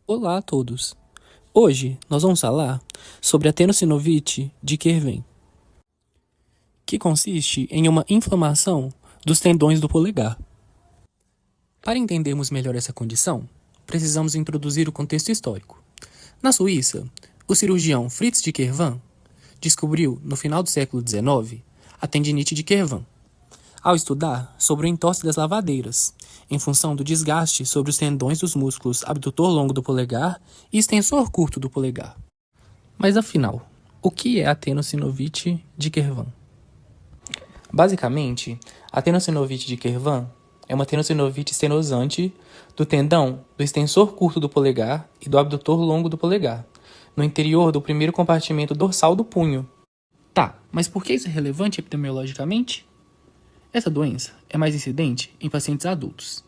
Olá a todos! Hoje nós vamos falar sobre a tenossinovite de Kerven, que consiste em uma inflamação dos tendões do polegar. Para entendermos melhor essa condição, precisamos introduzir o contexto histórico. Na Suíça, o cirurgião Fritz de Kervan descobriu, no final do século XIX, a tendinite de Kervan, ao estudar sobre o entorse das lavadeiras, em função do desgaste sobre os tendões dos músculos abdutor longo do polegar e extensor curto do polegar. Mas afinal, o que é a tenossinovite de Kervan? Basicamente, a tenossinovite de Kervan é uma tenossinovite estenosante do tendão do extensor curto do polegar e do abdutor longo do polegar, no interior do primeiro compartimento dorsal do punho. Tá, mas por que isso é relevante epidemiologicamente? Essa doença é mais incidente em pacientes adultos,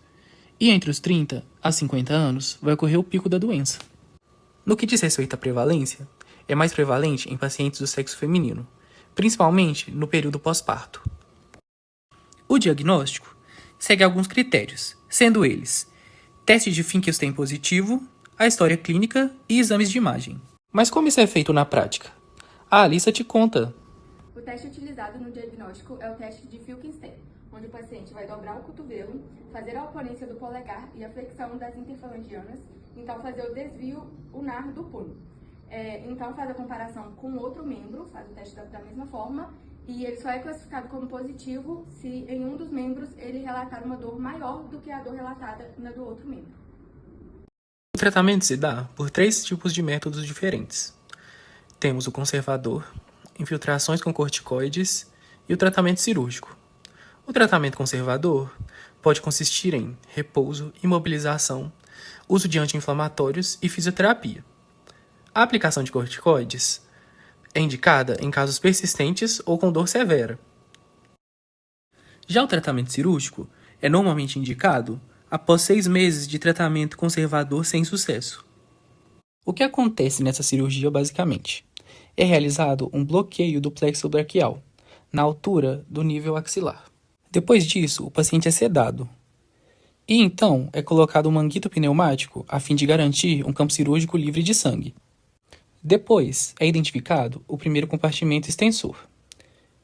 e entre os 30 a 50 anos vai ocorrer o pico da doença. No que diz respeito à prevalência, é mais prevalente em pacientes do sexo feminino, principalmente no período pós-parto. O diagnóstico segue alguns critérios, sendo eles teste de Finkelstein positivo, a história clínica e exames de imagem. Mas como isso é feito na prática? A Alissa te conta. O teste utilizado no diagnóstico é o teste de Finkelstein, onde o paciente vai dobrar o cotovelo, fazer a oponência do polegar e a flexão das interfalangianas, então fazer o desvio unar do punho. Então faz a comparação com outro membro, faz o teste da mesma forma, e ele só é classificado como positivo se em um dos membros ele relatar uma dor maior do que a dor relatada na do outro membro. O tratamento se dá por 3 tipos de métodos diferentes. Temos o conservador, infiltrações com corticoides e o tratamento cirúrgico. O tratamento conservador pode consistir em repouso, imobilização, uso de anti-inflamatórios e fisioterapia. A aplicação de corticoides é indicada em casos persistentes ou com dor severa. Já o tratamento cirúrgico é normalmente indicado após 6 meses de tratamento conservador sem sucesso. O que acontece nessa cirurgia basicamente? É realizado um bloqueio do plexo braquial, na altura do nível axilar. Depois disso, o paciente é sedado. E então é colocado um manguito pneumático a fim de garantir um campo cirúrgico livre de sangue. Depois é identificado o primeiro compartimento extensor.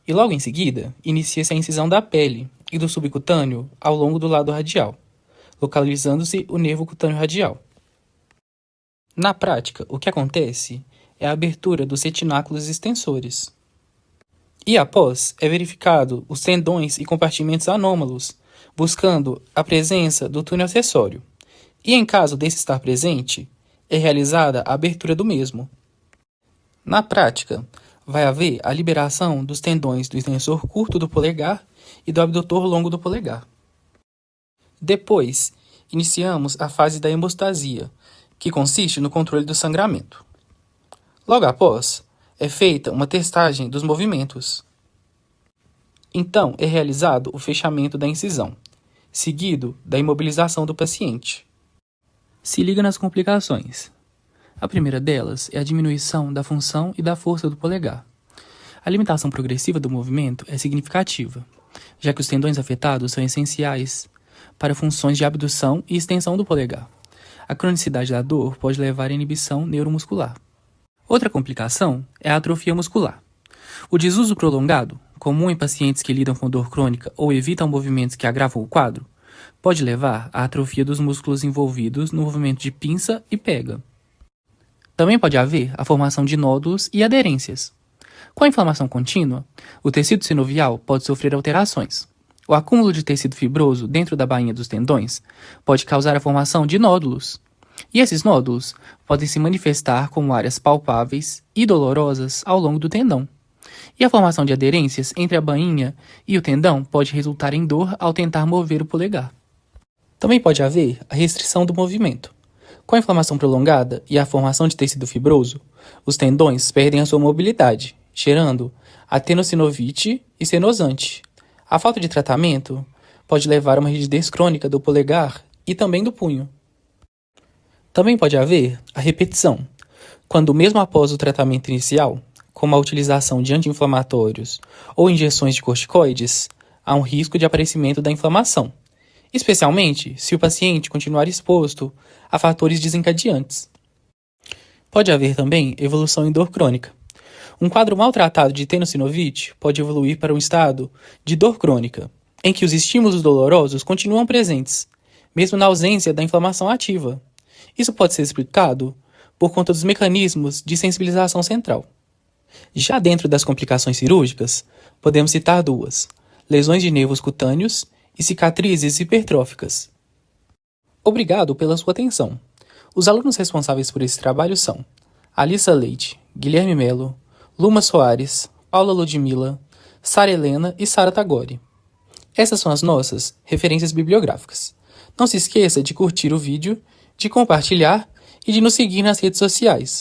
E logo em seguida, inicia-se a incisão da pele e do subcutâneo ao longo do lado radial, localizando-se o nervo cutâneo radial. Na prática, o que acontece é a abertura dos retináculos extensores. E após, é verificado os tendões e compartimentos anômalos, buscando a presença do túnel acessório. E em caso desse estar presente, é realizada a abertura do mesmo. Na prática, vai haver a liberação dos tendões do extensor curto do polegar e do abdutor longo do polegar. Depois, iniciamos a fase da hemostasia, que consiste no controle do sangramento. Logo após, é feita uma testagem dos movimentos. Então, é realizado o fechamento da incisão, seguido da imobilização do paciente. Se liga nas complicações. A primeira delas é a diminuição da função e da força do polegar. A limitação progressiva do movimento é significativa, já que os tendões afetados são essenciais para funções de abdução e extensão do polegar. A cronicidade da dor pode levar à inibição neuromuscular. Outra complicação é a atrofia muscular. O desuso prolongado, comum em pacientes que lidam com dor crônica ou evitam movimentos que agravam o quadro, pode levar à atrofia dos músculos envolvidos no movimento de pinça e pega. Também pode haver a formação de nódulos e aderências. Com a inflamação contínua, o tecido sinovial pode sofrer alterações. O acúmulo de tecido fibroso dentro da bainha dos tendões pode causar a formação de nódulos. E esses nódulos podem se manifestar como áreas palpáveis e dolorosas ao longo do tendão. E a formação de aderências entre a bainha e o tendão pode resultar em dor ao tentar mover o polegar. Também pode haver a restrição do movimento. Com a inflamação prolongada e a formação de tecido fibroso, os tendões perdem a sua mobilidade, gerando a tenossinovite estenosante. A falta de tratamento pode levar a uma rigidez crônica do polegar e também do punho. Também pode haver a repetição, quando mesmo após o tratamento inicial, como a utilização de anti-inflamatórios ou injeções de corticoides, há um risco de aparecimento da inflamação. especialmente se o paciente continuar exposto a fatores desencadeantes. Pode haver também evolução em dor crônica. Um quadro maltratado de tenossinovite pode evoluir para um estado de dor crônica, em que os estímulos dolorosos continuam presentes, mesmo na ausência da inflamação ativa. Isso pode ser explicado por conta dos mecanismos de sensibilização central. Já dentro das complicações cirúrgicas, podemos citar duas: lesões de nervos cutâneos e cicatrizes hipertróficas. Obrigado pela sua atenção. Os alunos responsáveis por esse trabalho são Alissa Leite, Guilherme Melo, Luma Soares, Paula Ludmila, Sara Helena e Sara Tagore. Essas são as nossas referências bibliográficas. Não se esqueça de curtir o vídeo, de compartilhar e de nos seguir nas redes sociais.